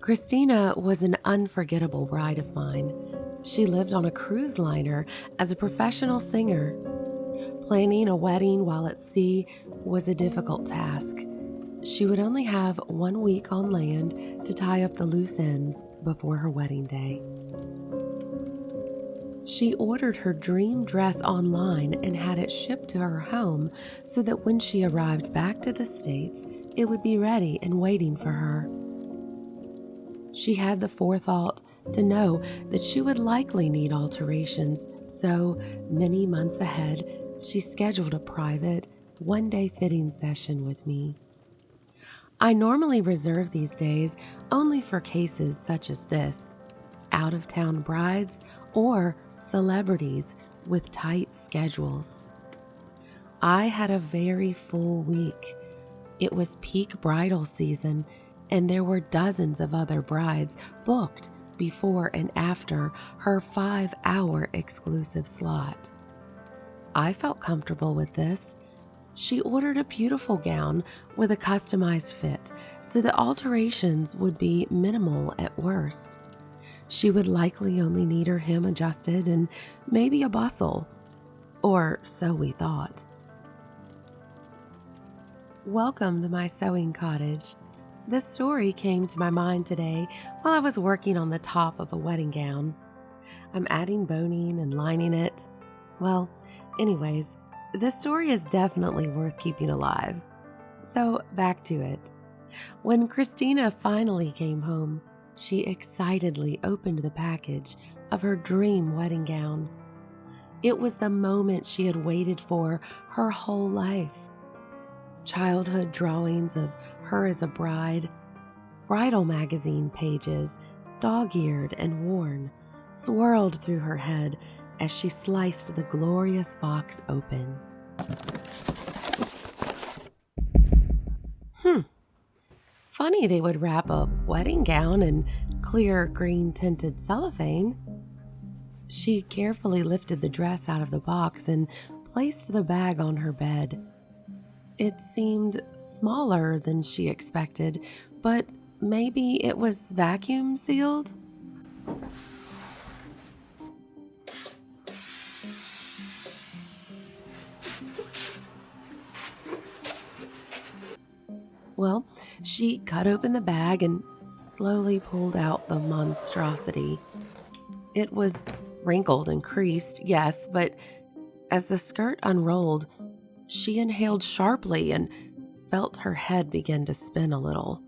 Christina was an unforgettable bride of mine. She lived on a cruise liner as a professional singer. Planning a wedding while at sea was a difficult task. She would only have 1 week on land to tie up the loose ends before her wedding day. She ordered her dream dress online and had it shipped to her home so that when she arrived back to the States, it would be ready and waiting for her. She had the forethought to know that she would likely need alterations, so many months ahead, she scheduled a private, one-day fitting session with me. I normally reserve these days only for cases such as this, out-of-town brides or celebrities with tight schedules. I had a very full week. It was peak bridal season, and there were dozens of other brides booked before and after her 5-hour exclusive slot. I felt comfortable with this. She ordered a beautiful gown with a customized fit, so the alterations would be minimal at worst. She would likely only need her hem adjusted and maybe a bustle, or so we thought. Welcome to my sewing cottage. This story came to my mind today while I was working on the top of a wedding gown. I'm adding boning and lining it. Well, anyways, this story is definitely worth keeping alive. So back to it. When Christina finally came home, she excitedly opened the package of her dream wedding gown. It was the moment she had waited for her whole life. Childhood drawings of her as a bride, bridal magazine pages, dog-eared and worn, swirled through her head as she sliced the glorious box open. Funny they would wrap a wedding gown in clear green-tinted cellophane. She carefully lifted the dress out of the box and placed the bag on her bed. It seemed smaller than she expected, but maybe it was vacuum sealed? Well, she cut open the bag and slowly pulled out the monstrosity. It was wrinkled and creased, yes, but as the skirt unrolled, she inhaled sharply and felt her head begin to spin a little.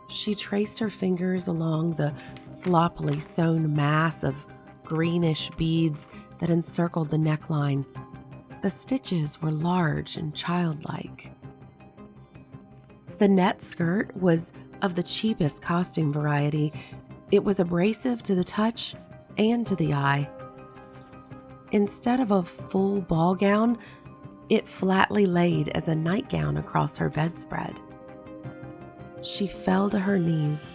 She traced her fingers along the sloppily sewn mass of greenish beads that encircled the neckline. The stitches were large and childlike. The net skirt was of the cheapest costume variety. It was abrasive to the touch and to the eye. Instead of a full ball gown, it flatly laid as a nightgown across her bedspread. She fell to her knees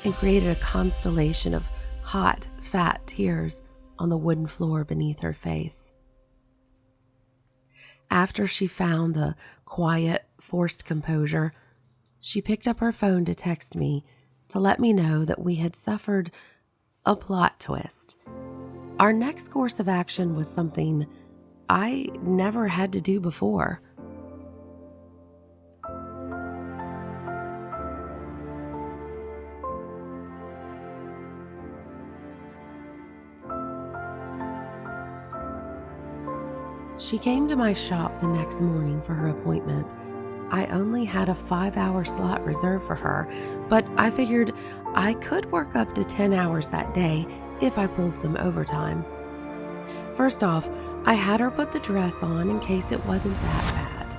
and created a constellation of hot, fat tears on the wooden floor beneath her face. After she found a quiet, forced composure, she picked up her phone to text me to let me know that we had suffered a plot twist. Our next course of action was something I never had to do before. She came to my shop the next morning for her appointment. I only had a 5-hour slot reserved for her, but I figured I could work up to 10 hours that day if I pulled some overtime. First off, I had her put the dress on in case it wasn't that bad.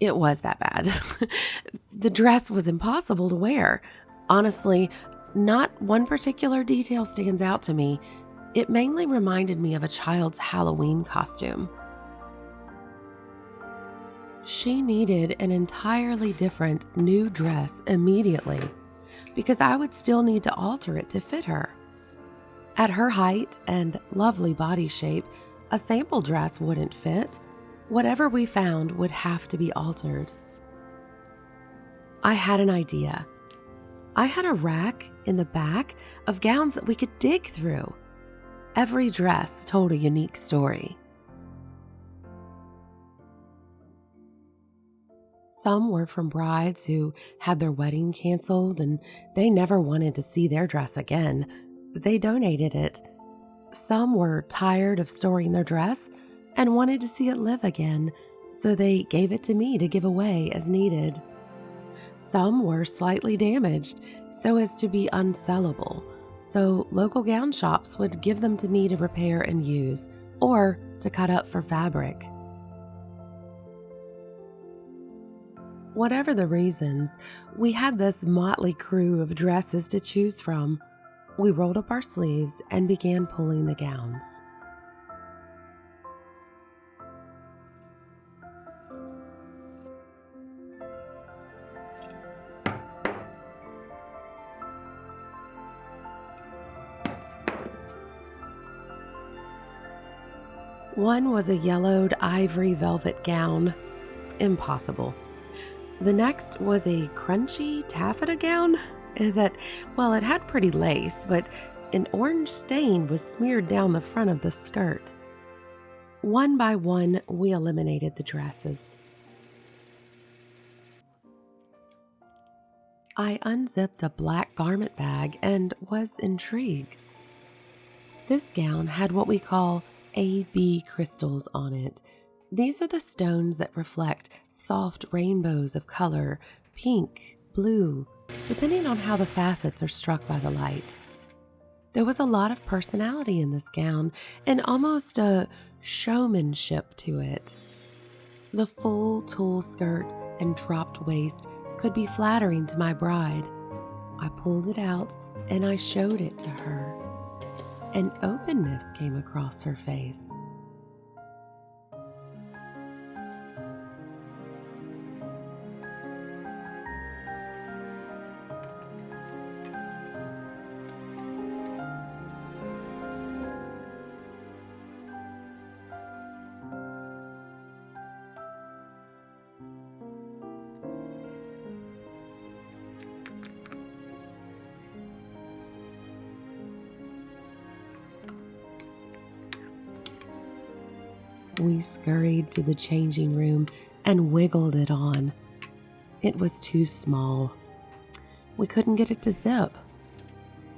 It was that bad. The dress was impossible to wear. Honestly, not one particular detail stands out to me. It mainly reminded me of a child's Halloween costume. She needed an entirely different new dress immediately because I would still need to alter it to fit her. At her height and lovely body shape, a sample dress wouldn't fit. Whatever we found would have to be altered. I had an idea. I had a rack in the back of gowns that we could dig through. Every dress told a unique story. Some were from brides who had their wedding canceled and they never wanted to see their dress again. They donated it. Some were tired of storing their dress and wanted to see it live again, so they gave it to me to give away as needed. Some were slightly damaged so as to be unsellable, so local gown shops would give them to me to repair and use, or to cut up for fabric. Whatever the reasons, we had this motley crew of dresses to choose from. We rolled up our sleeves and began pulling the gowns. One was a yellowed ivory velvet gown. Impossible. The next was a crunchy taffeta gown that, well, it had pretty lace, but an orange stain was smeared down the front of the skirt. One by one, we eliminated the dresses. I unzipped a black garment bag and was intrigued. This gown had what we call AB crystals on it. These are the stones that reflect soft rainbows of color, pink, blue, depending on how the facets are struck by the light. There was a lot of personality in this gown and almost a showmanship to it. The full tulle skirt and dropped waist could be flattering to my bride. I pulled it out and I showed it to her. An openness came across her face. We scurried to the changing room and wiggled it on. It was too small. We couldn't get it to zip.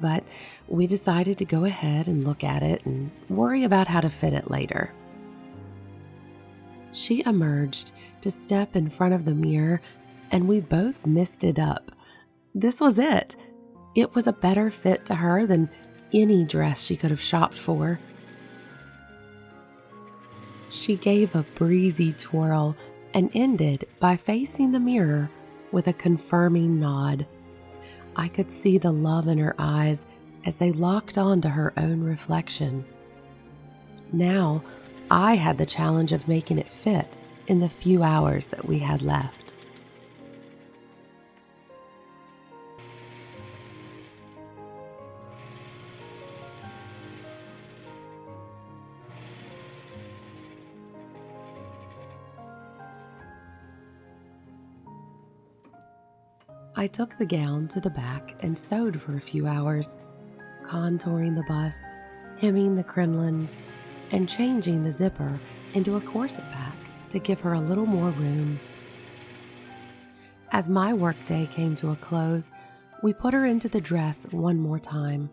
But we decided to go ahead and look at it and worry about how to fit it later. She emerged to step in front of the mirror, and we both missed it up. This was it. It was a better fit to her than any dress she could have shopped for. She gave a breezy twirl and ended by facing the mirror with a confirming nod. I could see the love in her eyes as they locked onto her own reflection. Now, I had the challenge of making it fit in the few hours that we had left. I took the gown to the back and sewed for a few hours, contouring the bust, hemming the crinolines, and changing the zipper into a corset back to give her a little more room. As my workday came to a close, we put her into the dress one more time.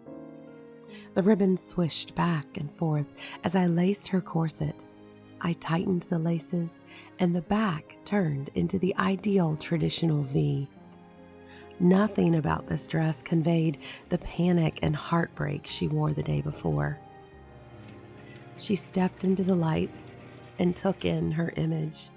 The ribbon swished back and forth as I laced her corset. I tightened the laces, and the back turned into the ideal traditional V. Nothing about this dress conveyed the panic and heartbreak she wore the day before. She stepped into the lights and took in her image.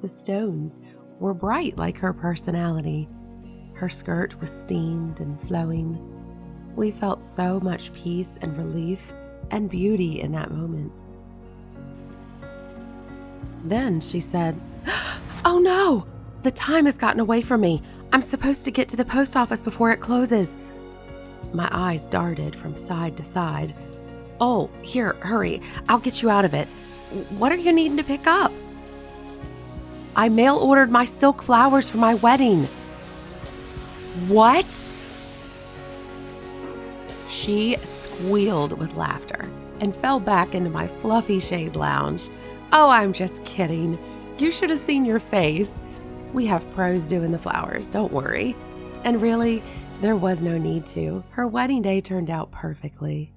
The stones were bright like her personality. Her skirt was steamed and flowing. We felt so much peace and relief and beauty in that moment. Then she said, "Oh no! The time has gotten away from me. I'm supposed to get to the post office before it closes." My eyes darted from side to side. "Oh, here, hurry. I'll get you out of it. What are you needing to pick up?" "I mail ordered my silk flowers for my wedding." "What?" She squealed with laughter and fell back into my fluffy chaise lounge. "Oh, I'm just kidding. You should have seen your face. We have pros doing the flowers, don't worry." And really, there was no need to. Her wedding day turned out perfectly.